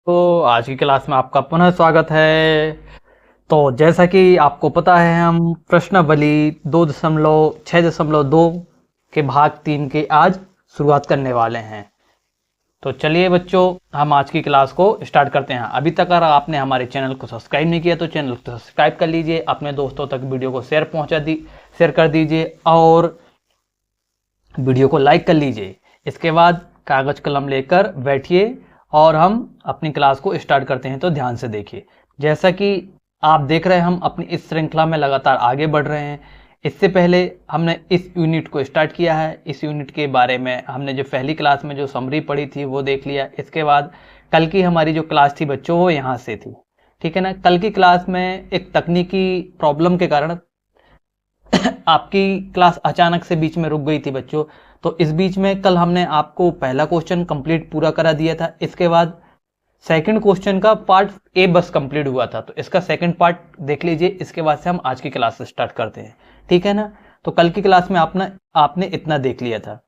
तो आज की क्लास में आपका पुनः स्वागत है। तो जैसा कि आपको पता है, हम प्रश्नावली 2.6.2 के भाग 3 की आज शुरुआत करने वाले हैं। तो चलिए बच्चों, हम आज की क्लास को स्टार्ट करते हैं। अभी तक अगर आपने हमारे चैनल को सब्सक्राइब नहीं किया तो चैनल को सब्सक्राइब कर लीजिए, अपने दोस्तों तक वीडियो को शेयर कर दीजिए और वीडियो को लाइक कर लीजिए। इसके बाद कागज कलम लेकर बैठिए और हम अपनी क्लास को स्टार्ट करते हैं। तो ध्यान से देखिए, जैसा कि आप देख रहे हैं, हम अपनी इस श्रृंखला में लगातार आगे बढ़ रहे हैं। इससे पहले हमने इस यूनिट को स्टार्ट किया है। इस यूनिट के बारे में हमने जो पहली क्लास में जो समरी पढ़ी थी वो देख लिया। इसके बाद कल की हमारी जो क्लास थी बच्चों, वो यहाँ से थी, ठीक है ना। कल की क्लास में एक तकनीकी प्रॉब्लम के कारण आपकी क्लास अचानक से बीच में रुक गई थी बच्चों। तो इस बीच में कल हमने आपको पहला क्वेश्चन कंप्लीट पूरा करा दिया था। इसके बाद सेकंड क्वेश्चन का पार्ट ए बस कंप्लीट हुआ था, तो इसका सेकंड पार्ट देख लीजिए। इसके बाद से हम आज की क्लास स्टार्ट करते हैं, ठीक है ना। तो कल की क्लास में आपने इतना देख लिया था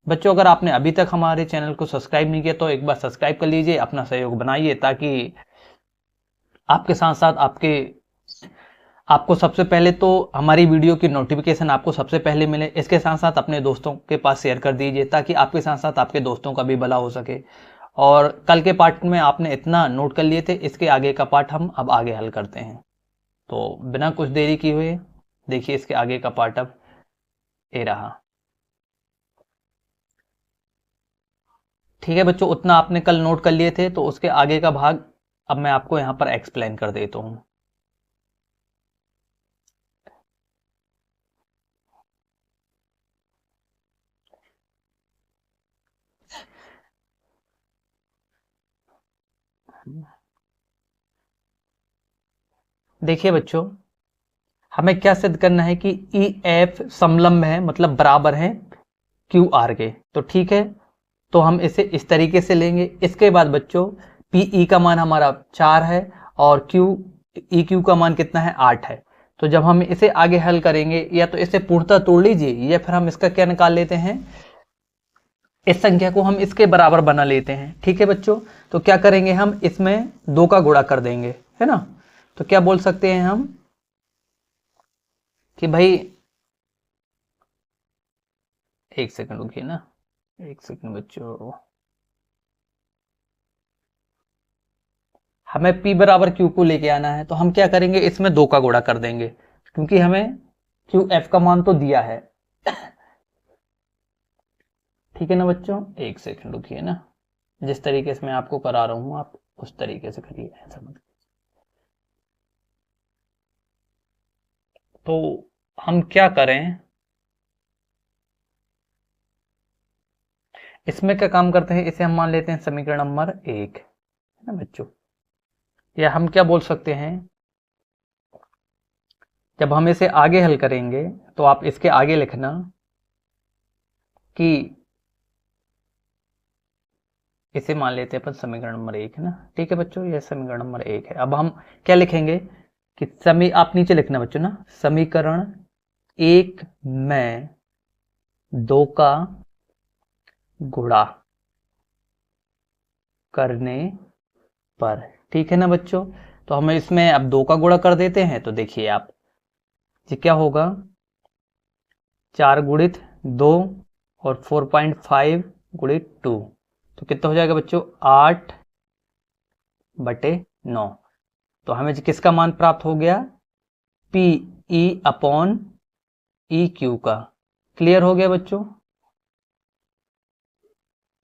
बच्चों। अगर आपने अभी तक हमारे चैनल को सब्सक्राइब नहीं किया तो एक बार सब्सक्राइब कर लीजिए, अपना सहयोग बनाइए, ताकि आपके साथ साथ आपको सबसे पहले तो हमारी वीडियो की नोटिफिकेशन आपको सबसे पहले मिले। इसके साथ साथ अपने दोस्तों के पास शेयर कर दीजिए, ताकि आपके साथ साथ आपके दोस्तों का भी भला हो सके। और कल के पार्ट में आपने इतना नोट कर लिए थे, इसके आगे का पार्ट हम अब आगे हल करते हैं। तो बिना कुछ देरी की हुए देखिए इसके आगे का पार्ट अब ये रहा, ठीक है बच्चों। उतना आपने कल नोट कर लिए थे, तो उसके आगे का भाग अब मैं आपको यहाँ पर एक्सप्लेन कर देता हूँ। देखिए बच्चों, हमें क्या सिद्ध करना है कि ई एफ समलंब है, मतलब बराबर है क्यू आर के। तो ठीक है, तो हम इसे इस तरीके से लेंगे। इसके बाद बच्चों पी ई का मान हमारा 4 है और क्यू ई क्यू का मान कितना है, 8 है। तो जब हम इसे आगे हल करेंगे, या तो इसे पूर्णतः तोड़ लीजिए या फिर हम इसका क्या निकाल लेते हैं, इस संख्या को हम इसके बराबर बना लेते हैं, ठीक है बच्चों। तो क्या करेंगे, हम इसमें 2 का गुणा कर देंगे, है ना। तो क्या बोल सकते हैं हम कि भाई, एक सेकंड रुकिए ना, एक सेकंड बच्चों, हमें P बराबर Q को लेके आना है। तो हम क्या करेंगे, इसमें 2 का गुणा कर देंगे, क्योंकि हमें क्यू एफ का मान तो दिया है, ठीक है ना बच्चों। एक सेकंड रुकिए ना, जिस तरीके से मैं आपको करा रहा हूं आप उस तरीके से करिए, ऐसा मत। तो हम क्या करें, इसमें क्या काम करते हैं, इसे हम मान लेते हैं समीकरण नंबर 1, है ना बच्चों। या हम क्या बोल सकते हैं, जब हम इसे आगे हल करेंगे तो आप इसके आगे लिखना कि इसे मान लेते हैं अपन समीकरण नंबर 1, है ना, ठीक है बच्चों। यह समीकरण नंबर 1 है। अब हम क्या लिखेंगे कि आप नीचे लिखना बच्चों ना, समीकरण 1 में 2 का गुणा करने पर, ठीक है ना बच्चों। तो हम इसमें अब 2 का गुणा कर देते हैं। तो देखिए आप, ये क्या होगा, 4 गुणित 2 और 4.5 गुणित 2, तो कितना हो जाएगा बच्चों, 8/9। तो हमें किसका मान प्राप्त हो गया, P E upon E Q का। क्लियर हो गया बच्चों।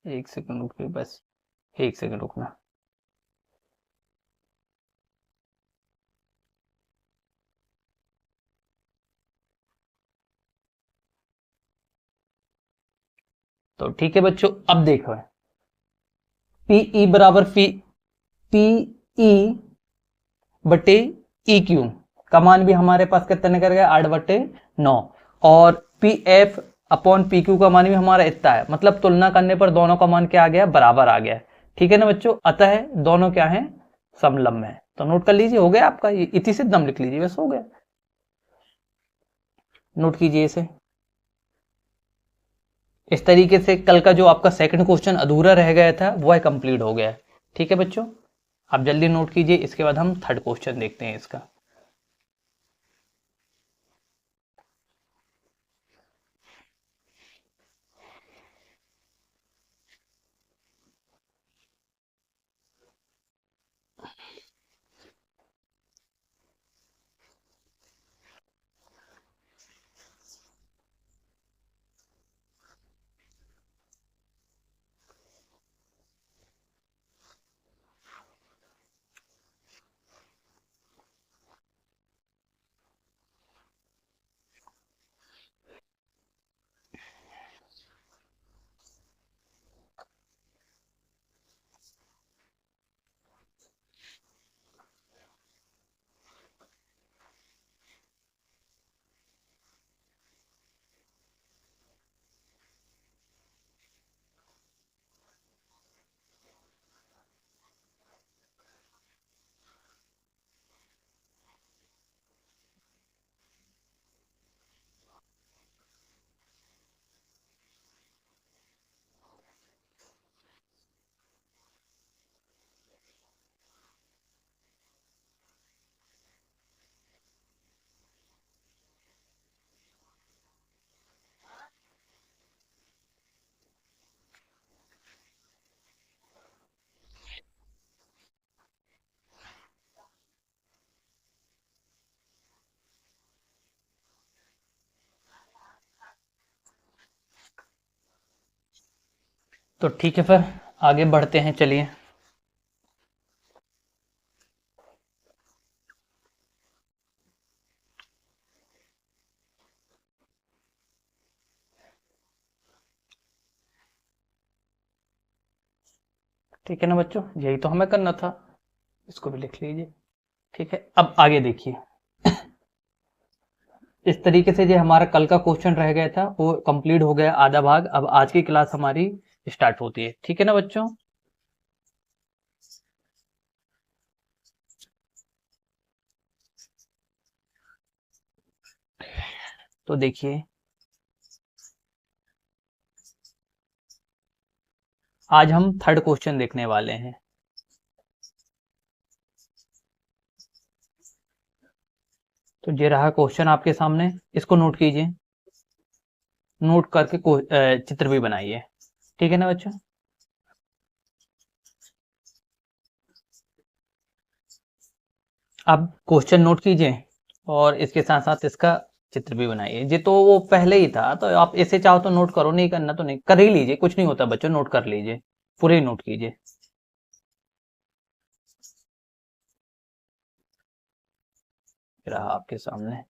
एक सेकंड रुकिए, बस एक सेकंड रुकना। तो ठीक है बच्चों, अब देखो, पीई बराबर पीई बटे ई क्यू का मान भी हमारे पास कितना निकल गया, 8/9। और P F upon P Q का मान भी हमारा इतना है, मतलब तुलना करने पर दोनों का मान क्या आ गया, बराबर आ गया, ठीक है ना बच्चों। अतः दोनों क्या है, समलंब है। तो नोट कर लीजिए, हो गया आपका, ये इति से दम लिख लीजिए, बस हो गया। नोट कीजिए इसे। इस तरीके से कल का जो आपका सेकंड क्वेश्चन अधूरा रह गया था वह कंप्लीट हो गया, ठीक है बच्चों, आप जल्दी नोट कीजिए। इसके बाद हम थर्ड क्वेश्चन देखते हैं इसका। तो ठीक है, फिर आगे बढ़ते हैं, चलिए। ठीक है ना बच्चों, यही तो हमें करना था। इसको भी लिख लीजिए। ठीक है, अब आगे देखिए। इस तरीके से जो हमारा कल का क्वेश्चन रह गया था वो कंप्लीट हो गया आधा भाग। अब आज की क्लास हमारी स्टार्ट होती है। ठीक है ना बच्चों। तो देखिए, आज हम थर्ड क्वेश्चन देखने वाले हैं। तो ये रहा क्वेश्चन आपके सामने, इसको नोट कीजिए। नोट करके चित्र भी बनाइए। ठीक है ना बच्चों। आप क्वेश्चन नोट कीजिए और इसके साथ साथ इसका चित्र भी बनाइए। ये तो वो पहले ही था, तो आप इसे चाहो तो नोट करो, नहीं करना तो नहीं, कर ही लीजिए, कुछ नहीं होता बच्चों, नोट कर लीजिए, पूरे नोट कीजिए। रहा आपके सामने।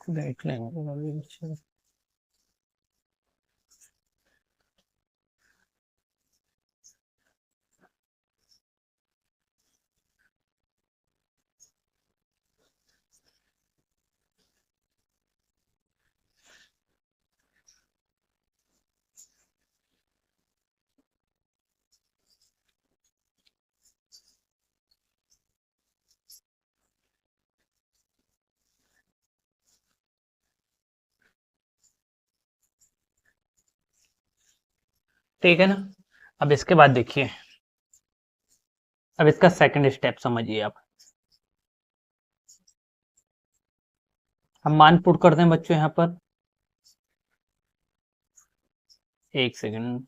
देख लेंगे। ठीक है ना। अब इसके बाद देखिए, अब इसका सेकंड स्टेप समझिए आप। हम मान पुट करते हैं बच्चों यहाँ पर। एक सेकंड,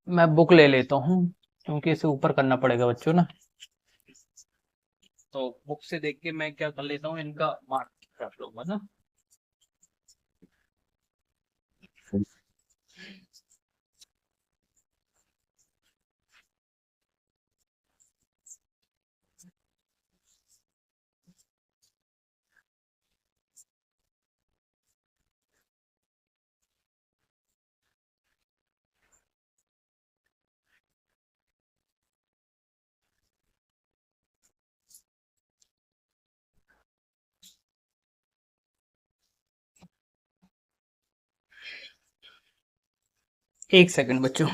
मैं बुक ले लेता हूँ क्योंकि इसे ऊपर करना पड़ेगा बच्चों ना। तो बुक से देख के मैं क्या कर लेता हूँ, इनका मार्क रख लूंगा ना। एक सेकंड बच्चों।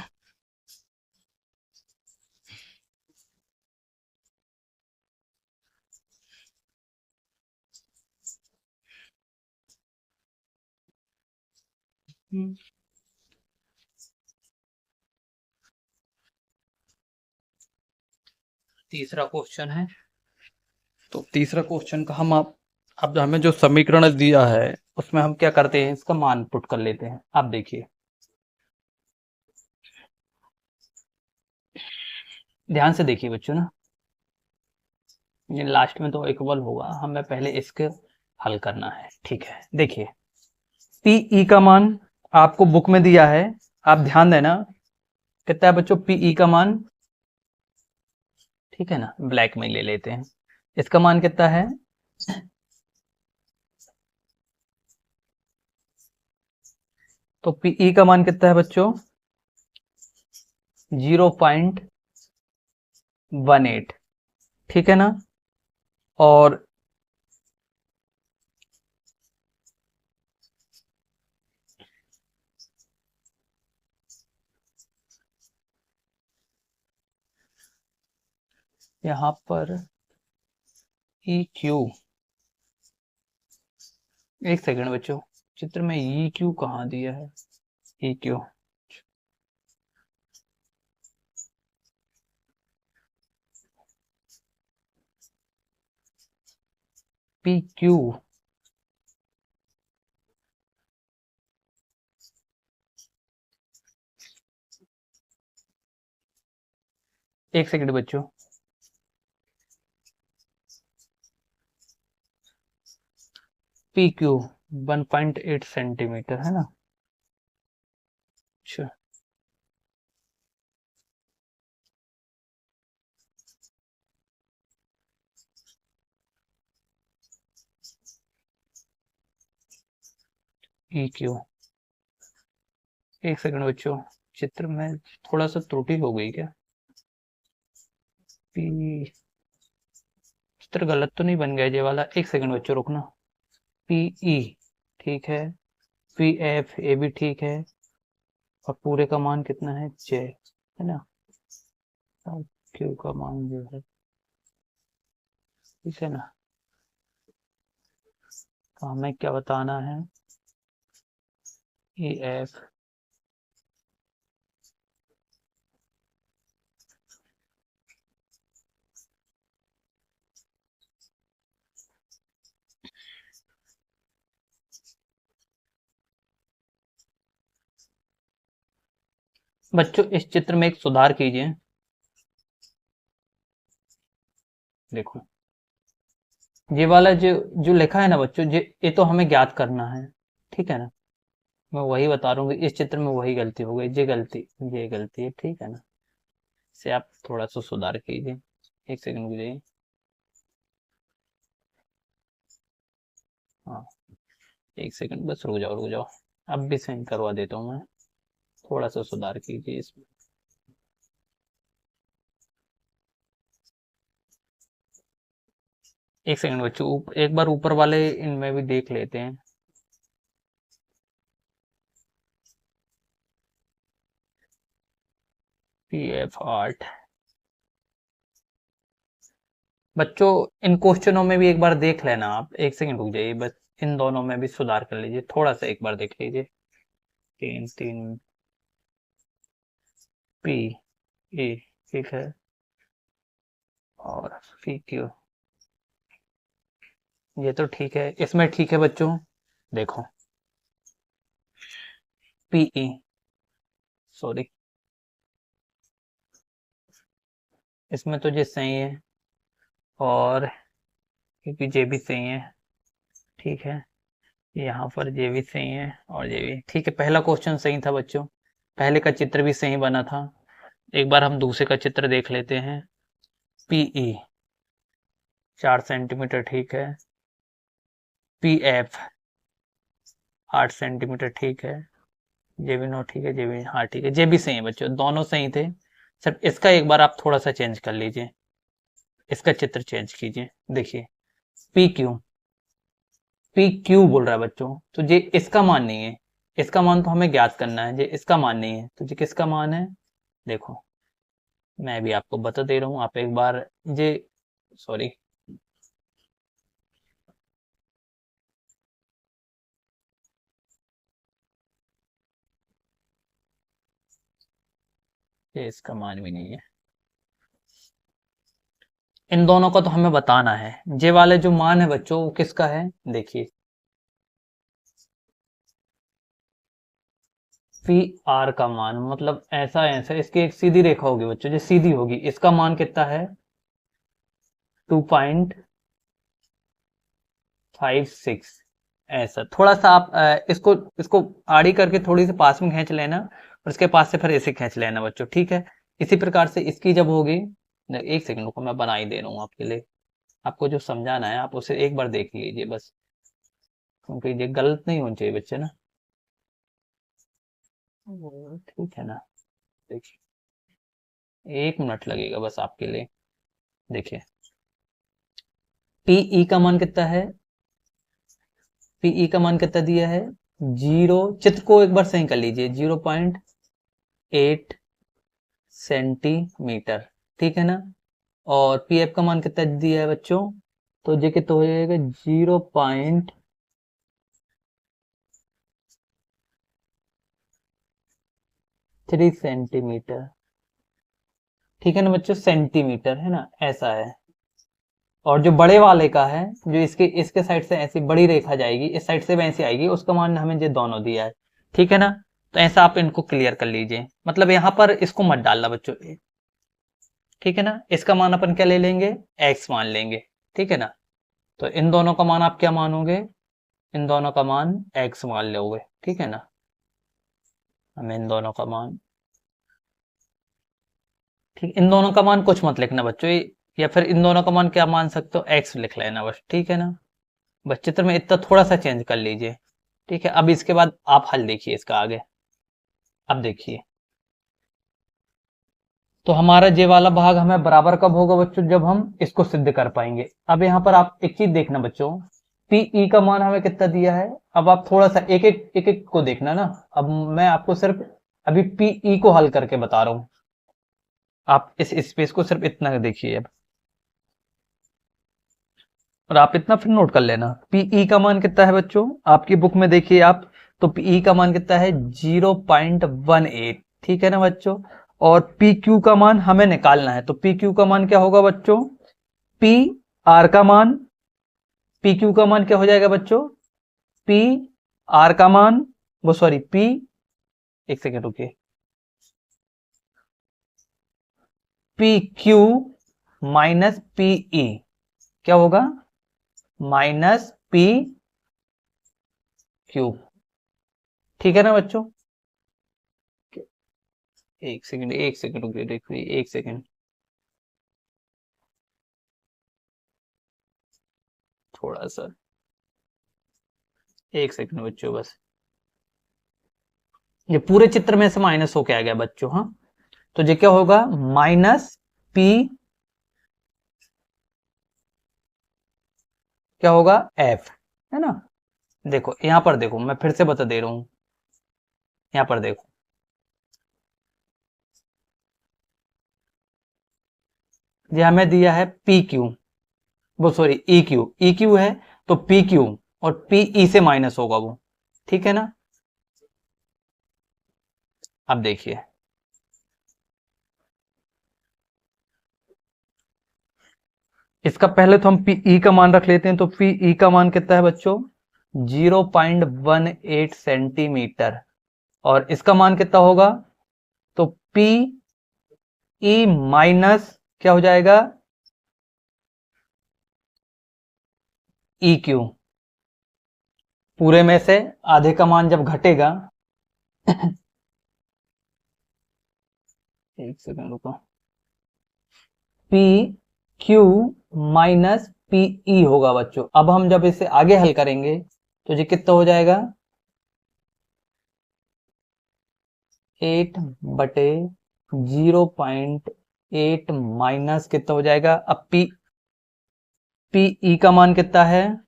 तीसरा क्वेश्चन है। तो तीसरा क्वेश्चन का हम आप अब हमें जो समीकरण दिया है उसमें हम क्या करते हैं, इसका मान पुट कर लेते हैं। आप देखिए, ध्यान से देखिए बच्चों ना, ये लास्ट में तो इक्वल होगा, हमें पहले इसके हल करना है। ठीक है, देखिए पीई का मान आपको बुक में दिया है, आप ध्यान देना कितना है बच्चों पीई का मान। ठीक है ना, ब्लैक में ले लेते हैं, इसका मान कितना है, तो पीई का मान कितना है बच्चों 0.18। ठीक है ना, और यहाँ पर ई क्यू, एक सेकंड बच्चों, चित्र में ई क्यू कहाँ दिया है, ई क्यू पी क्यू, एक सेकंड बच्चों, पी क्यू 1.8 सेंटीमीटर है ना। अच्छा, ई क्यू, एक सेकंड बच्चों, चित्र में थोड़ा सा त्रुटि हो गई क्या, पी, चित्र गलत तो नहीं बन गया ये वाला, एक सेकंड बच्चों रुकना। पी ई ठीक है, पी एफ ए भी ठीक है, और पूरे का मान कितना है जे है ना, क्यू का मान जो है, ठीक है ना। तो हमें क्या बताना है, ई एफ, बच्चों इस चित्र में एक सुधार कीजिए। देखो ये वाला जो जो लिखा है ना बच्चों, ये तो हमें ज्ञात करना है। ठीक है ना, मैं वही बता रहा हूँ कि इस चित्र में वही गलती हो गई, ये गलती है। ठीक है ना, इसे आप थोड़ा सा सुधार कीजिए। एक सेकंड रुक जाइए। हाँ, एक सेकंड बस रुक जाओ, अब भी सेंड करवा देता हूँ मैं, थोड़ा सा सुधार कीजिए इसमें। एक सेकंड बच्चों, एक बार ऊपर वाले इनमें भी देख लेते हैं। पी एफ 8 बच्चों, इन क्वेश्चनों में भी एक बार देख लेना आप, एक सेकंड रुक जाइए बस, इन दोनों में भी सुधार कर लीजिए, थोड़ा सा एक बार देख लीजिए। तीन तीन पी ए, ठीक है, पी क्यू, ये तो ठीक है, इसमें ठीक है बच्चों। देखो पीई, सॉरी, इसमें तो ये सही है और क्योंकि ये भी सही है, ठीक है, यहाँ पर ये भी सही है और ये भी ठीक है। पहला क्वेश्चन सही था बच्चों, पहले का चित्र भी सही बना था। एक बार हम दूसरे का चित्र देख लेते हैं। पीई 4 सेंटीमीटर, ठीक है। पीएफ 8 सेंटीमीटर, ठीक है। ये भी नो, ठीक है। ये भी, हाँ ठीक है, ये भी सही है बच्चों, दोनों सही थे। सिर्फ इसका एक बार आप थोड़ा सा चेंज कर लीजिए, इसका चित्र चेंज कीजिए। देखिए पी क्यू, पी क्यू बोल रहा है बच्चों, तो ये इसका मान नहीं है, इसका मान तो हमें ज्ञात करना है, ये इसका मान नहीं है, तो ये किसका मान है? देखो मैं भी आपको बता दे रहा हूँ, आप एक बार ये, सॉरी, ये इसका मान भी नहीं है। इन दोनों का तो हमें बताना है, ये वाले जो मान है बच्चों वो किसका है? देखिए पी आर का मान, मतलब ऐसा ऐसा इसकी एक सीधी रेखा होगी बच्चों, जो सीधी होगी, इसका मान कितना है? 2.56। ऐसा थोड़ा सा आप इसको इसको आड़ी करके थोड़ी सी पास में खींच लेना और इसके पास से फिर इसे खींच लेना बच्चों, ठीक है। इसी प्रकार से इसकी जब होगी, एक सेकंड को मैं बना ही दे रहा हूँ आपके लिए, आपको जो समझाना है आप उसे एक बार देख लीजिए बस, क्योंकि ये गलत नहीं होना चाहिए बच्चे ना। ठीक है ना, देखिए 1 मिनट लगेगा बस आपके लिए। देखिए पीई का मान कितना है? पीई का मान कितना दिया है? जीरो, चित्र को एक बार सही कर लीजिए, 0.8 सेंटीमीटर, ठीक है ना। और पीएफ का मान कितना दिया है बच्चों? तो ये कितना हो जाएगा? 0.3 सेंटीमीटर, ठीक है ना बच्चों, सेंटीमीटर है ना, ऐसा है। और जो बड़े वाले का है, जो इसके इसके साइड से ऐसी बड़ी रेखा जाएगी, इस साइड से वैसी आएगी, उसका मान हमें ये दोनों दिया है, ठीक है ना। तो ऐसा आप इनको क्लियर कर लीजिए, मतलब यहाँ पर इसको मत डालना बच्चों, ठीक है ना। इसका मान अपन क्या ले लेंगे? एक्स मान लेंगे, ठीक है ना। तो इन दोनों का मान आप क्या मानोगे? इन दोनों का मान एक्स मान लोगे, ठीक है ना। हमें इन दोनों का मान, ठीक, इन दोनों का मान कुछ मत लिखना बच्चों, या फिर इन दोनों का मान क्या मान सकते हो? एक्स लिख लेना बस, ठीक है ना। बस चित्र में इतना थोड़ा सा चेंज कर लीजिए, ठीक है। अब इसके बाद आप हल देखिए इसका आगे। अब देखिए, तो हमारा ये वाला भाग हमें बराबर कब होगा बच्चों? जब हम इसको सिद्ध कर पाएंगे। अब यहाँ पर आप एक चीज देखना बच्चों, पीई का मान हमें कितना दिया है? अब आप थोड़ा सा एक एक को देखना ना। अब मैं आपको सिर्फ अभी पीई को हल करके बता रहा हूँ, आप इस स्पेस को सिर्फ इतना देखिए अब, और आप इतना फिर नोट कर लेना। पीई का मान कितना है बच्चों? आपकी बुक में देखिए आप, तो पीई का मान कितना है? 0.18, ठीक है ना बच्चों। और पी क्यू का मान हमें निकालना है, तो पी क्यू का मान क्या होगा बच्चों? पी आर का मान, पी क्यू का मान क्या हो जाएगा बच्चों? पी आर का मान, वो सॉरी पी, एक सेकेंड रुकिए, पी क्यू माइनस पीई क्या होगा? माइनस पी क्यू, ठीक है ना बच्चों। एक सेकंड रुकिए, देखिए एक सेकंड, थोड़ा सा, एक सेकंड बच्चों बस, ये पूरे चित्र में से माइनस होके आ गया बच्चों, हाँ। तो ये क्या होगा? माइनस पी, क्या होगा? एफ, है ना। देखो यहां पर देखो, मैं फिर से बता दे रहा हूं, यहां पर देखो, ये हमें दिया है पी क्यू, वो sorry E Q, E Q है, तो पी क्यू और पीई से माइनस होगा वो, ठीक है ना। अब देखिए, इसका पहले तो हम पी का मान रख लेते हैं, तो पी का मान कितना है बच्चों 0.18 सेंटीमीटर, और इसका मान कितना होगा, तो पी ई माइनस क्या हो जाएगा ई क्यू, पूरे में से आधे का मान जब घटेगा एक सेकंड रुको, P Q minus P E होगा बच्चों। अब हम जब इसे आगे हल करेंगे तो ये कितना हो जाएगा 8/0.8 माइनस कितना हो जाएगा, अब पी ई का मान कितना है,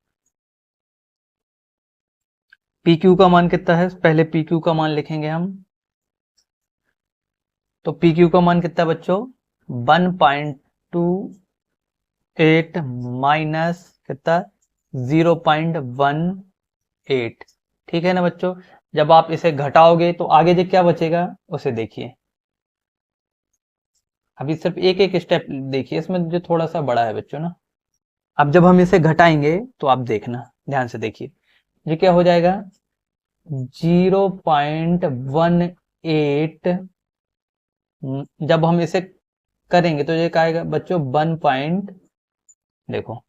पी क्यू का मान कितना है, पहले पी क्यू का मान लिखेंगे हम, तो पी क्यू का मान कितना है बच्चों 1.28 माइनस कितना 0.18, ठीक है ना बच्चों। जब आप इसे घटाओगे तो आगे जो क्या बचेगा उसे देखिए, अभी सिर्फ एक एक स्टेप देखिए, इसमें जो थोड़ा सा बड़ा है बच्चों ना। अब जब हम इसे घटाएंगे तो आप देखना ध्यान से देखिए, ये क्या हो जाएगा 0.18, जब हम इसे करेंगे तो ये क्या आएगा बच्चों 1 पॉइंट, देखो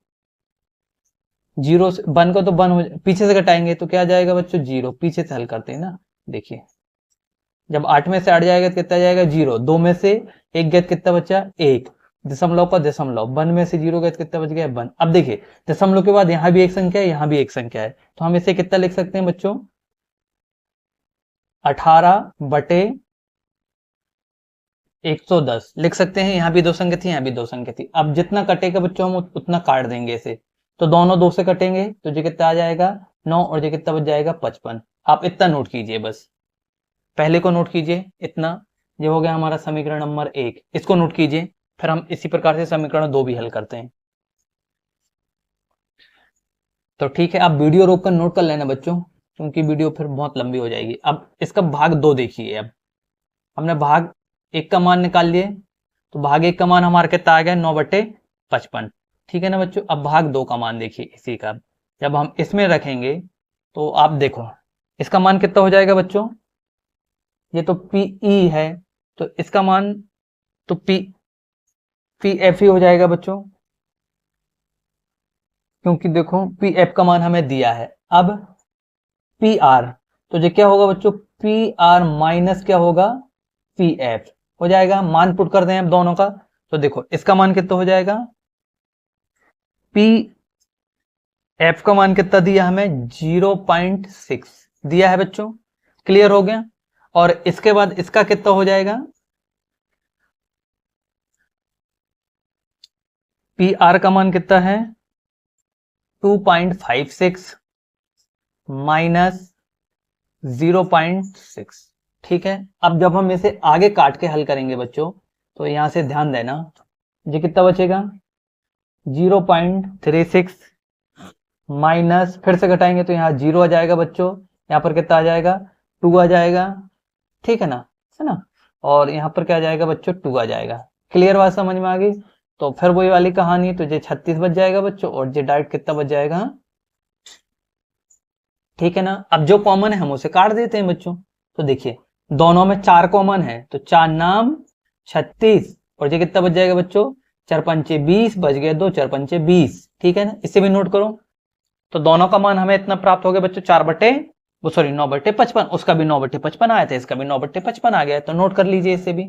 जीरो से 1 को तो 1 हो, पीछे से घटाएंगे तो क्या आ जाएगा बच्चों 0, पीछे से हल करते हैं ना, देखिए जब 8 में से 8 जाएगा तो कितना जाएगा 0, 2 में से 1 गया तो कितना बचा 1, दशमलव का दशमलव, 1 में से 0 गया तो कितना बच गया 1। अब देखिए दशमलव के बाद यहाँ भी एक संख्या है, यहाँ भी एक संख्या है, तो हम इसे कितना लिख सकते हैं बच्चों 18/110 लिख सकते हैं, यहाँ भी दो संख्या थी, यहाँ भी दो संख्या थी। अब जितना कटेगा बच्चों हम उतना काट देंगे इसे, तो दोनों 2 से कटेंगे तो ये कितना आ जाएगा 9, और ये कितना बच जाएगा 55। आप इतना नोट कीजिए, बस पहले को नोट कीजिए इतना, ये हो गया हमारा समीकरण नंबर 1, इसको नोट कीजिए, फिर हम इसी प्रकार से समीकरण 2 भी हल करते हैं। तो ठीक है, आप वीडियो रोक कर नोट कर लेना बच्चों, क्योंकि वीडियो फिर बहुत लंबी हो जाएगी। अब इसका भाग 2 देखिए, अब हमने भाग 1 का मान निकाल लिए, तो भाग 1 का मान हमारा कितना आ गया 9/55, ठीक है ना बच्चों। अब भाग 2 का मान देखिए इसी का, जब हम इसमें रखेंगे तो आप देखो इसका मान कितना हो जाएगा बच्चों, ये तो पी ई है, तो इसका मान तो पी एफ ही हो जाएगा बच्चों, क्योंकि देखो पी एफ का मान हमें दिया है। अब पी आर, तो ये क्या होगा बच्चों पी आर माइनस क्या होगा पी एफ हो जाएगा, मान पुट कर दें हम दोनों का, तो देखो इसका मान कितना हो जाएगा, पी एफ का मान कितना दिया हमें 0.6 दिया है बच्चों, क्लियर हो गया। और इसके बाद इसका कितना हो जाएगा, पी आर का मान कितना है 2.56 माइनस 0.6, ठीक है। अब जब हम इसे आगे काट के हल करेंगे बच्चों, तो यहां से ध्यान देना, ये कितना बचेगा 0.36 माइनस, फिर से घटाएंगे तो यहाँ 0 आ जाएगा बच्चों, यहाँ पर कितना आ जाएगा 2 आ जाएगा, ठीक है ना, और यहाँ पर क्या आ जाएगा बच्चों 2 आ जाएगा। क्लियर बात समझ में आ गई। तो फिर वही वाली कहानी, तो ये 36 बच जाएगा बच्चों, और ये डायरेक्ट कितना बच जाएगा, ठीक है ना। अब जो कॉमन है हम उसे काट देते हैं बच्चों, तो देखिए दोनों में 4 कॉमन है, तो 4 नाम 36, और ये कितना बच जाएगा बच्चों 4 पंचे 20, बच गए 2, 4 पंचे 20, ठीक है ना। इसे भी नोट करो, तो दोनों का मान हमें इतना प्राप्त हो गया बच्चों 9/55, उसका भी 9/55 आया था, इसका भी 9/55 आ गया, तो नोट कर लीजिए इसे भी।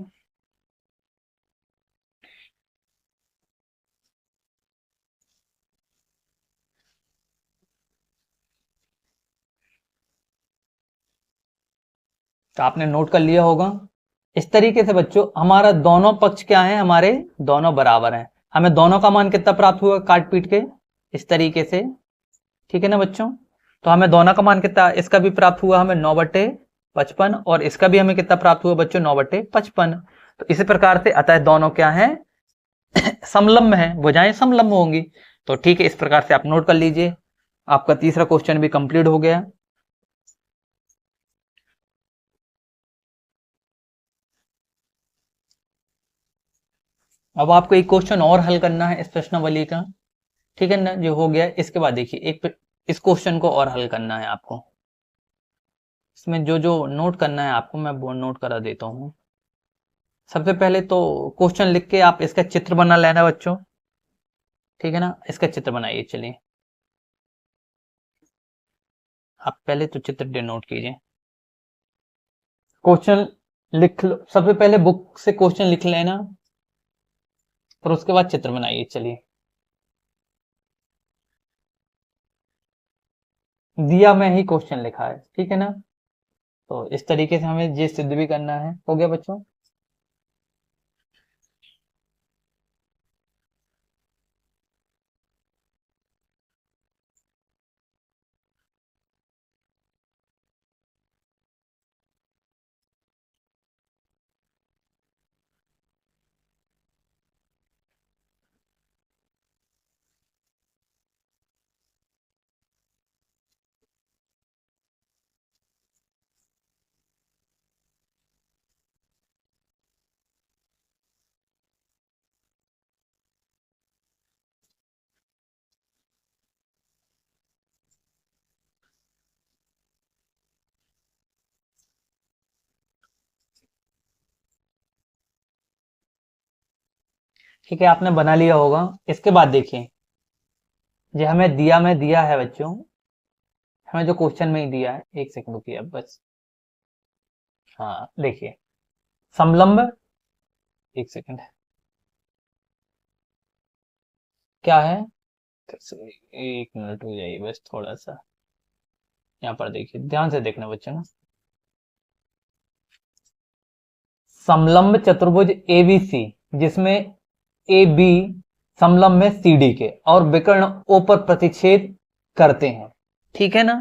तो आपने नोट कर लिया होगा। इस तरीके से बच्चों हमारा दोनों पक्ष क्या है, हमारे दोनों बराबर हैं, हमें दोनों का मान कितना प्राप्त हुआ काट पीट के इस तरीके से, ठीक है ना बच्चों। तो हमें दोनों का मान कितना, इसका भी प्राप्त हुआ हमें 9/55, और इसका भी हमें कितना प्राप्त हुआ बच्चों 9/55। तो इसी प्रकार से अतः दोनों क्या है समलंब है, भुजाएं समलंब होंगी। तो ठीक है, इस प्रकार से आप नोट कर लीजिए, आपका तीसरा क्वेश्चन भी कंप्लीट हो गया। अब आपको एक क्वेश्चन और हल करना है इस प्रश्नावली का, ठीक है ना, जो हो गया। इसके बाद देखिए इस क्वेश्चन को और हल करना है आपको। इसमें जो जो नोट करना है आपको मैं वो नोट करा देता हूँ। सबसे पहले तो क्वेश्चन लिख के आप इसका चित्र बना लेना बच्चों, ठीक है ना। इसका चित्र बनाइए, चलिए आप पहले तो चित्र डिनोट कीजिए। क्वेश्चन लिख लो, सबसे पहले बुक से क्वेश्चन लिख लेना और उसके बाद चित्र बनाइए। चलिए, दिया में ही क्वेश्चन लिखा है, ठीक है ना। तो इस तरीके से हमें ये सिद्ध भी करना है। हो गया बच्चों। ठीक है, आपने बना लिया होगा। इसके बाद देखिए, ये हमें दिया में दिया है बच्चों, हमें जो क्वेश्चन में ही दिया है। एक सेकंड रुकिए अब बस। हाँ देखिए, समलंब, एक सेकंड, क्या है, एक मिनट हो जाइए बस थोड़ा सा। यहाँ पर देखिए, ध्यान से देखना बच्चों ना। समलंब चतुर्भुज एबीसी, जिसमें ए बी समलंब में सी डी के और विकर्ण ओ पर प्रतिच्छेद करते हैं, ठीक है ना।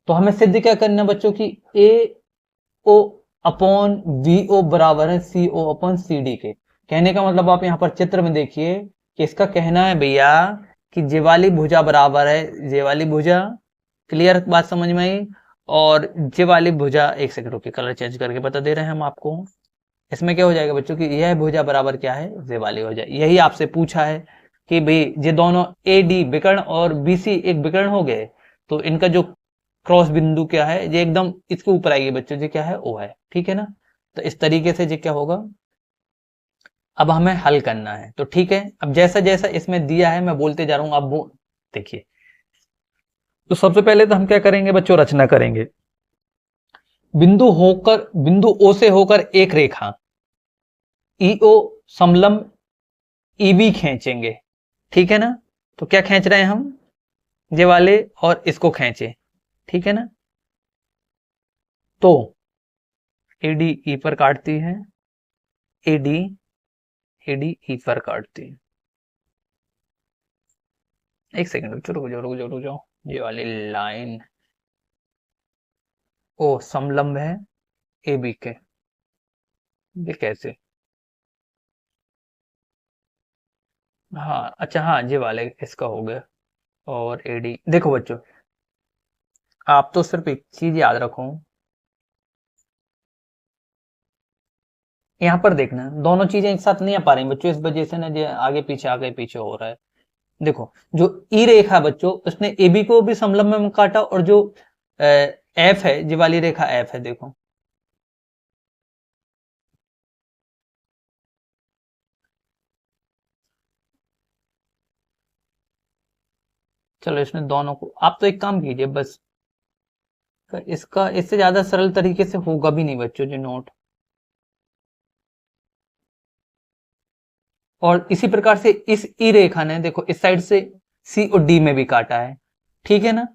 तो हमें सिद्ध क्या करना है बच्चों की, ए ओ अपॉन वी ओ बराबर है सी ओ अपॉन सी डी के। कहने का मतलब आप यहाँ पर चित्र में देखिए कि इसका कहना है भैया कि जे वाली भुजा बराबर है जे वाली भुजा। क्लियर बात समझ में आई। और जे वाली भुजा, एक सेकंड रुकिए कलर चेंज करके बता दे रहे हैं हम आपको। इसमें क्या हो जाएगा बच्चों की, यह भुजा बराबर क्या है, जे वाली भुजा। यही आपसे पूछा है कि भाई ये दोनों ए डी विकर्ण और बी सी एक विकर्ण हो गए, तो इनका जो क्रॉस बिंदु क्या है, ये एकदम इसके ऊपर आइए बच्चों, ये क्या है, ओ है, ठीक है ना। तो इस तरीके से ये क्या होगा, अब हमें हल करना है। तो ठीक है, अब जैसा जैसा इसमें दिया है मैं बोलते जा रहा हूं, आप वो देखिए। तो सबसे पहले तो हम क्या करेंगे बच्चों, रचना करेंगे। बिंदु ओ से होकर एक रेखा ईओ समलंब ईबी खींचेंगे, ठीक है ना। तो क्या खींच रहे हैं हम, ये वाले और इसको खींचे, ठीक है ना। तो एडी ई पर काटती है, एडी एडी ई पर काटती है। एक सेकंड रुक जाओ रुक जाओ रुक जाओ। ये वाली लाइन ओ समलंब है ए बी के, ये कैसे, हाँ अच्छा, हाँ ये वाले इसका हो गया। और एडी देखो बच्चों, आप तो सिर्फ एक चीज याद रखो, यहाँ पर देखना दोनों चीजें एक साथ नहीं आ पा रही बच्चों, इस वजह से ना ये आगे पीछे हो रहा है। देखो, जो ई रेखा बच्चों उसने ए बी को भी समलंब में काटा, और जो एफ है, ये वाली रेखा एफ है, देखो। चलो इसने दोनों को, आप तो एक काम कीजिए बस, इसका इससे ज्यादा सरल तरीके से होगा भी नहीं बच्चों जो नोट। और इसी प्रकार से इस ई रेखा ने देखो इस साइड से सी और डी में भी काटा है, ठीक है ना।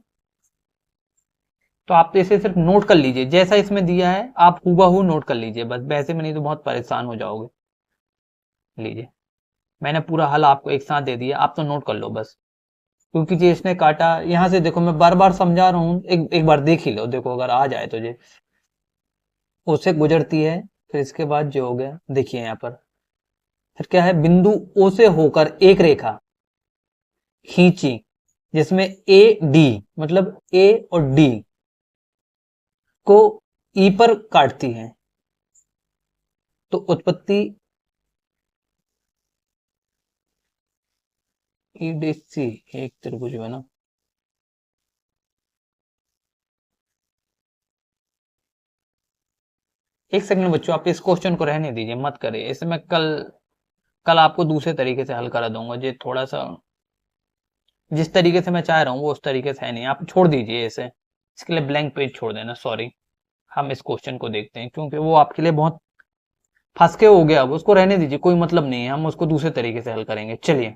तो आप तो इसे सिर्फ नोट कर लीजिए, जैसा इसमें दिया है आप हूबहू नोट कर लीजिए बस, वैसे में नहीं तो बहुत परेशान हो जाओगे। लीजिए, मैंने पूरा हल आपको एक साथ दे दिया, आप तो नोट कर लो बस। क्योंकि जी इसने काटा, यहां से देखो मैं बार बार समझा रहा हूँ, एक बार देख ही लो, देखो अगर आ जाए तो ये उससे गुजरती है। फिर इसके बाद जो हो गया देखिए यहाँ पर, फिर क्या है, बिंदु ओ से होकर एक रेखा खींची, जिसमें ए डी मतलब ए और डी को ई पर काटती है। तो उत्पत्ति ईडीसी एक त्रिभुज है ना। एक सेकंड बच्चों, आप इस क्वेश्चन को रहने दीजिए, मत करिए इसे। मैं कल कल आपको दूसरे तरीके से हल करा दूंगा। ये थोड़ा सा जिस तरीके से मैं चाह रहा हूँ वो उस तरीके से है नहीं। आप छोड़ दीजिए इसे, इसके लिए ब्लैंक पेज छोड़ देना, सॉरी। हम इस क्वेश्चन को देखते हैं क्योंकि वो आपके लिए बहुत फंस के हो गया। अब उसको रहने दीजिए, कोई मतलब नहीं है, हम उसको दूसरे तरीके से हल करेंगे। चलिए,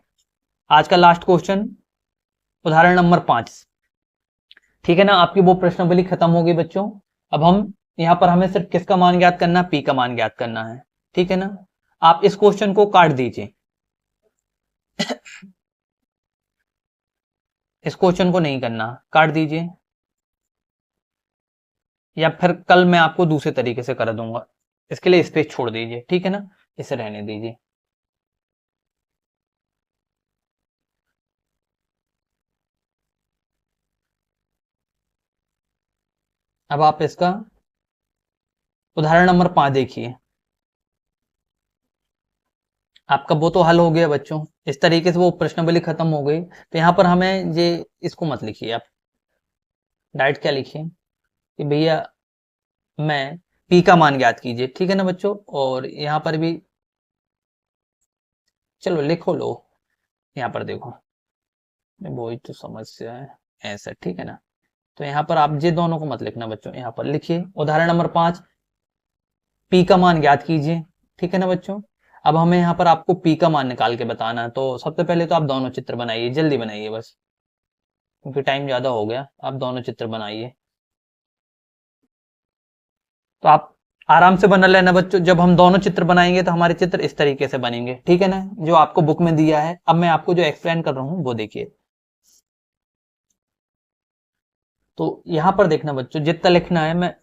आज का लास्ट क्वेश्चन, उदाहरण नंबर 5। ठीक है ना, आपकी वो प्रश्नावली खत्म हो गई बच्चों। अब हम यहाँ पर हमें सिर्फ किसका मान ज्ञात करना, पी का मान ज्ञात करना है। ठीक है ना, आप इस क्वेश्चन को काट दीजिए, इस क्वेश्चन को नहीं करना, काट दीजिए, या फिर कल मैं आपको दूसरे तरीके से कर दूंगा। इसके लिए स्पेस छोड़ दीजिए, ठीक है ना, इसे रहने दीजिए। अब आप इसका उदाहरण नंबर 5 देखिए। आपका वो तो हल हो गया बच्चों, इस तरीके से वो प्रश्नावली खत्म हो गई। तो यहाँ पर हमें ये, इसको मत लिखिए आप, डायरेक्ट क्या लिखिए कि भैया मैं पी का मान ज्ञात कीजिए। ठीक है ना बच्चों, और यहाँ पर भी चलो लिखो लो, यहाँ पर देखो, वही तो समस्या है ऐसा। ठीक है ना, तो यहाँ पर आप ये दोनों को मत लिखना बच्चों, यहाँ पर लिखिए उदाहरण नंबर 5, पी का मान ज्ञात कीजिए। ठीक है ना बच्चों, अब हमें यहाँ पर आपको पी का मान निकाल के बताना है। तो सबसे पहले तो आप दोनों चित्र बनाइए, जल्दी बनाइए बस, क्योंकि टाइम ज्यादा हो गया। आप दोनों चित्र बनाइए, तो आप आराम से बना लेना बच्चों। जब हम दोनों चित्र बनाएंगे तो हमारे चित्र इस तरीके से बनेंगे। ठीक है ना, जो आपको बुक में दिया है। अब मैं आपको जो एक्सप्लेन कर रहा हूँ वो देखिए। तो यहाँ पर देखना बच्चों, जितना लिखना है मैं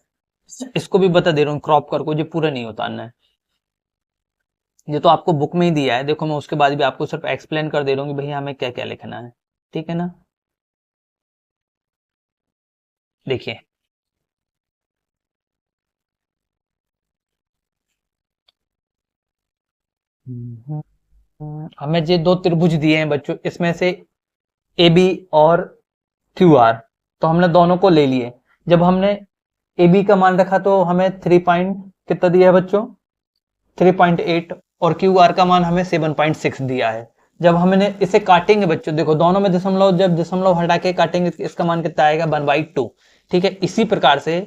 इसको भी बता दे रहा हूँ, क्रॉप कर को, जो पूरा नहीं उतारना है। ये तो आपको बुक में ही दिया है, देखो मैं उसके बाद भी आपको सिर्फ एक्सप्लेन कर दे रहा हूँ कि भैया हमें क्या क्या लिखना है। ठीक है ना, देखिए हमें ये दो त्रिभुज दिए हैं बच्चों, इसमें से ए बी और क्यू आर, तो हमने दोनों को ले लिए। जब हमने ए बी का मान रखा तो हमें 3 पॉइंट कितना दिया है बच्चों, 3.8, और क्यू आर का मान हमें 7.6 दिया है। जब हमने इसे काटेंगे बच्चों, देखो दोनों में दशमलव, जब दशमलव हटा के काटेंगे इसका मान कितना आएगा, 1/2। ठीक है, इसी प्रकार से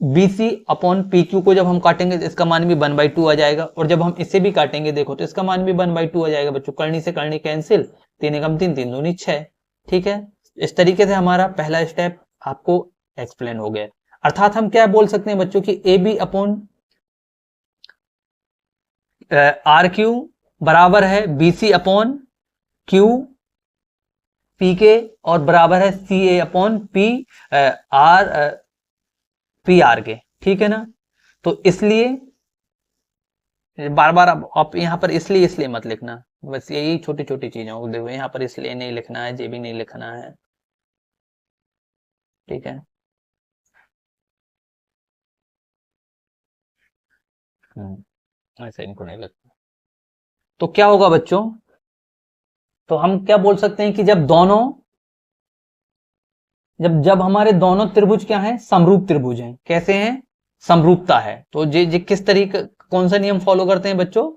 BC अपॉन PQ को जब हम काटेंगे तो इसका मान भी 1/2 आ जाएगा, और जब हम इसे भी काटेंगे देखो तो इसका मान भी 1/2 आ जाएगा बच्चों। करनी से करनी कैंसिल, 3 एकम 3, 3 दूनी 6। ठीक है, इस तरीके से हमारा पहला स्टेप आपको एक्सप्लेन हो गया। अर्थात हम क्या बोल सकते हैं बच्चों की AB अपॉन RQ बराबर है BC अपॉन क्यू पी के, और बराबर है CA upon P R P R के। ठीक है ना, तो इसलिए बार बार आप यहाँ पर इसलिए इसलिए मत लिखना, बस यही छोटी छोटी चीजों को देखो। यहाँ पर इसलिए नहीं लिखना है, ये भी नहीं लिखना है। ठीक है, ऐसे इनको नहीं लगता। तो क्या होगा बच्चों, तो हम क्या बोल सकते हैं कि जब दोनों, जब जब हमारे दोनों त्रिभुज क्या हैं, समरूप त्रिभुज हैं। कैसे हैं, समरूपता है। तो ये किस तरीके, कौन सा नियम फॉलो करते हैं बच्चों,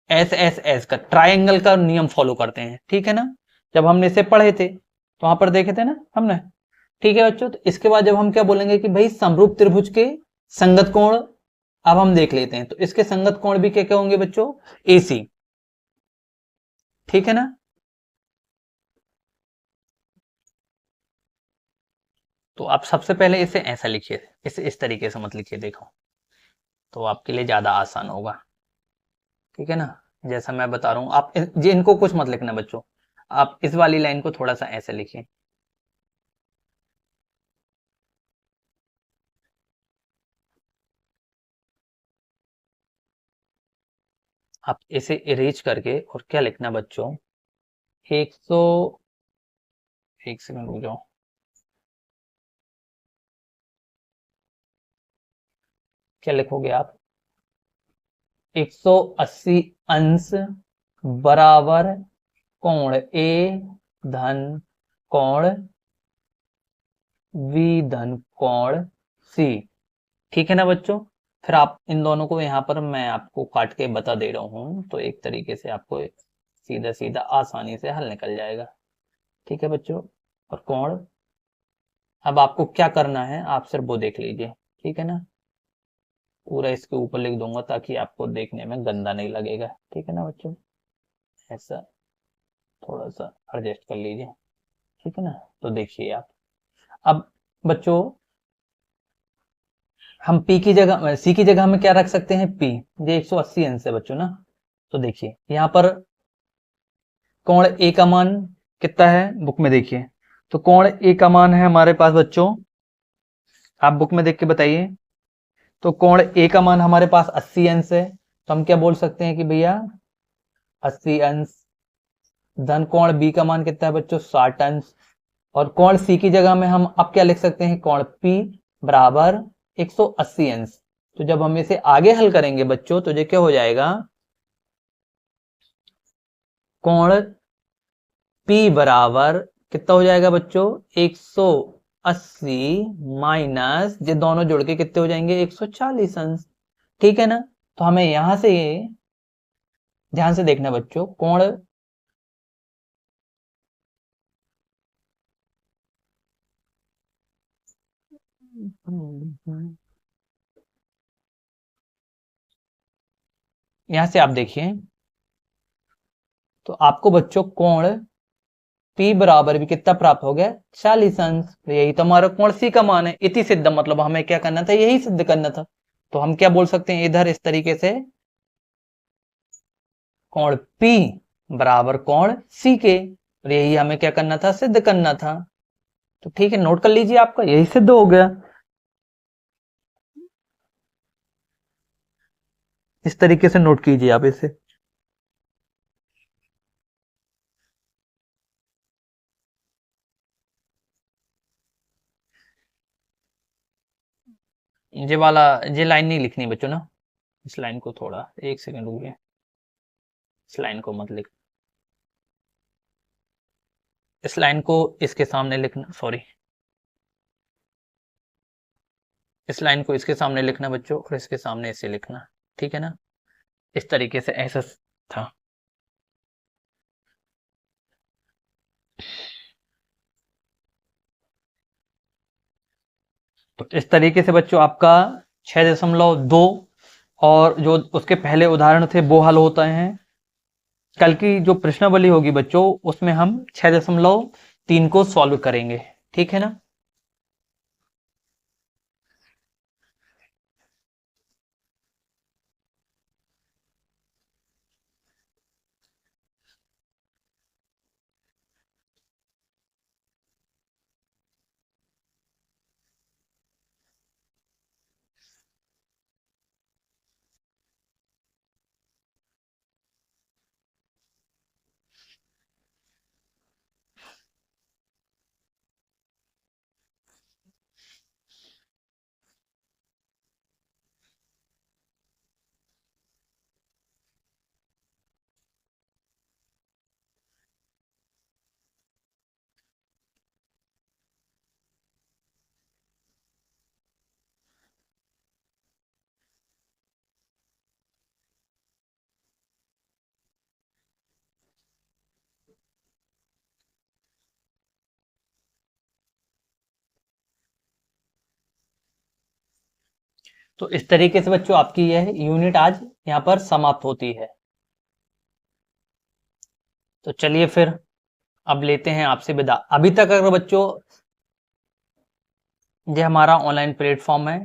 एस एस एस का, ट्राइंगल का नियम फॉलो करते हैं। ठीक है ना, जब हमने इसे पढ़े थे तो वहां पर देखे थे ना हमने। ठीक है बच्चों, तो इसके बाद जब हम क्या बोलेंगे कि भाई समरूप त्रिभुज के संगत कोण, अब हम देख लेते हैं। तो इसके संगत कोण भी क्या क्या होंगे बच्चों, AC। ठीक है ना, तो आप सबसे पहले इसे ऐसा लिखिए, इसे इस तरीके से मत लिखिए, देखो तो आपके लिए ज्यादा आसान होगा। ठीक है ना, जैसा मैं बता रहा हूं, आप ये इनको कुछ मत लिखना बच्चों, आप इस वाली लाइन को थोड़ा सा ऐसे लिखिए। आप इसे इरेज करके और क्या लिखना बच्चों, 100, एक सेकंड रुक जाओ, क्या लिखोगे आप, 180 अंश बराबर कोण ए धन कोण बी धन कोण सी। ठीक है ना बच्चों। फिर आप इन दोनों को यहाँ पर मैं आपको काट के बता दे रहा हूँ, तो एक तरीके से आपको सीधा सीधा आसानी से हल निकल जाएगा। ठीक है बच्चों। और कोण, अब आपको क्या करना है, आप सिर्फ वो देख लीजिए। ठीक है ना, पूरा इसके ऊपर लिख दूंगा ताकि आपको देखने में गंदा नहीं लगेगा। ठीक है ना बच्चों, ऐसा थोड़ा सा एडजस्ट कर लीजिए। ठीक है ना, तो देखिए आप अब बच्चों, हम पी की जगह सी की जगह में क्या रख सकते हैं, पी। ये 180 अंश है बच्चों ना। तो देखिए यहाँ पर कोण ए का मान कितना है, बुक में देखिए। तो कोण ए का मान है हमारे पास बच्चों, आप बुक में देख के बताइए। तो कोण ए का मान हमारे पास 80 अंश है, तो हम क्या बोल सकते हैं कि भैया 80 अंश धन कोण बी का मान कितना है बच्चों, 60 अंश। और कोण सी की जगह में हम अब क्या लिख सकते हैं, कोण पी बराबर 180 अंश। तो जब हम इसे आगे हल करेंगे बच्चों, तो ये क्या हो जाएगा, कोण पी बराबर कितना हो जाएगा बच्चों, 180 माइनस ये दोनों जुड़ के कितने हो जाएंगे, 140 अंश। ठीक है ना। तो हमें यहां से ध्यान से देखना बच्चों, कोण यहां से आप देखिए, तो आपको बच्चों कोण P बराबर भी कितना प्राप्त हो गया, 40 अंश। तो यही तो हमारा कोण C का मान है। इति सिद्ध मतलब हमें क्या करना था, यही सिद्ध करना था। तो हम क्या बोल सकते हैं इधर इस तरीके से, कोण P बराबर कोण C के, और यही हमें क्या करना था, सिद्ध करना था। तो ठीक है, नोट कर लीजिए, आपका यही सिद्ध हो गया। इस तरीके से नोट कीजिए आप इसे। ये वाला ये लाइन नहीं लिखनी बच्चों ना, इस लाइन को थोड़ा एक सेकंड रुकिए, इस लाइन को मत लिख, इस लाइन को इसके सामने लिखना, सॉरी, इस लाइन को इसके सामने लिखना बच्चों, और इसके सामने इसे लिखना। ठीक है ना, इस तरीके से ऐसा था। तो इस तरीके से बच्चों आपका 6.2 और जो उसके पहले उदाहरण थे वो हल होता है। कल की जो प्रश्नावली होगी बच्चों, उसमें हम 6.3 को सॉल्व करेंगे। ठीक है ना। तो इस तरीके से बच्चों आपकी यह यूनिट आज यहाँ पर समाप्त होती है। तो चलिए फिर अब लेते हैं आपसे विदा। अभी तक अगर बच्चों ये हमारा ऑनलाइन प्लेटफॉर्म है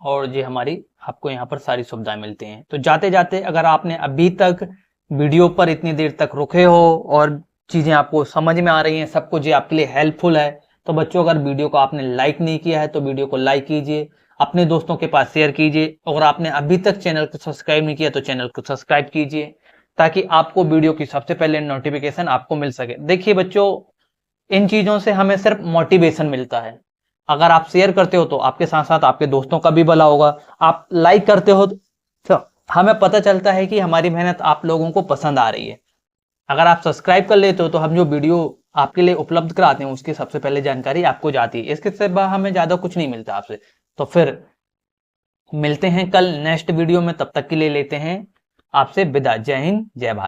और ये हमारी आपको यहाँ पर सारी सुविधाएं मिलती हैं। तो जाते जाते अगर आपने अभी तक वीडियो पर इतनी देर तक रुके हो और चीज़ें आपको समझ में आ रही हैं, सब कुछ ये आपके लिए हेल्पफुल है, तो बच्चों अगर वीडियो को आपने लाइक नहीं किया है तो वीडियो को लाइक कीजिए, अपने दोस्तों के पास शेयर कीजिए, और आपने अभी तक चैनल को सब्सक्राइब नहीं किया तो चैनल को सब्सक्राइब कीजिए, ताकि आपको वीडियो की सबसे पहले नोटिफिकेशन आपको मिल सके। देखिए बच्चों, इन चीज़ों से हमें सिर्फ मोटिवेशन मिलता है। अगर आप शेयर करते हो तो आपके साथ साथ आपके दोस्तों का भी भला होगा, आप लाइक करते हो तो हमें पता चलता है कि हमारी मेहनत आप लोगों को पसंद आ रही है। अगर आप सब्सक्राइब कर लेते हो तो हम जो वीडियो आपके लिए उपलब्ध कराते हैं उसकी सबसे पहले जानकारी आपको जाती है। इसके सिवा हमें ज़्यादा कुछ नहीं मिलता आपसे। तो फिर मिलते हैं कल नेक्स्ट वीडियो में, तब तक के लिए लेते हैं आपसे विदा। जय हिंद, जय भारत।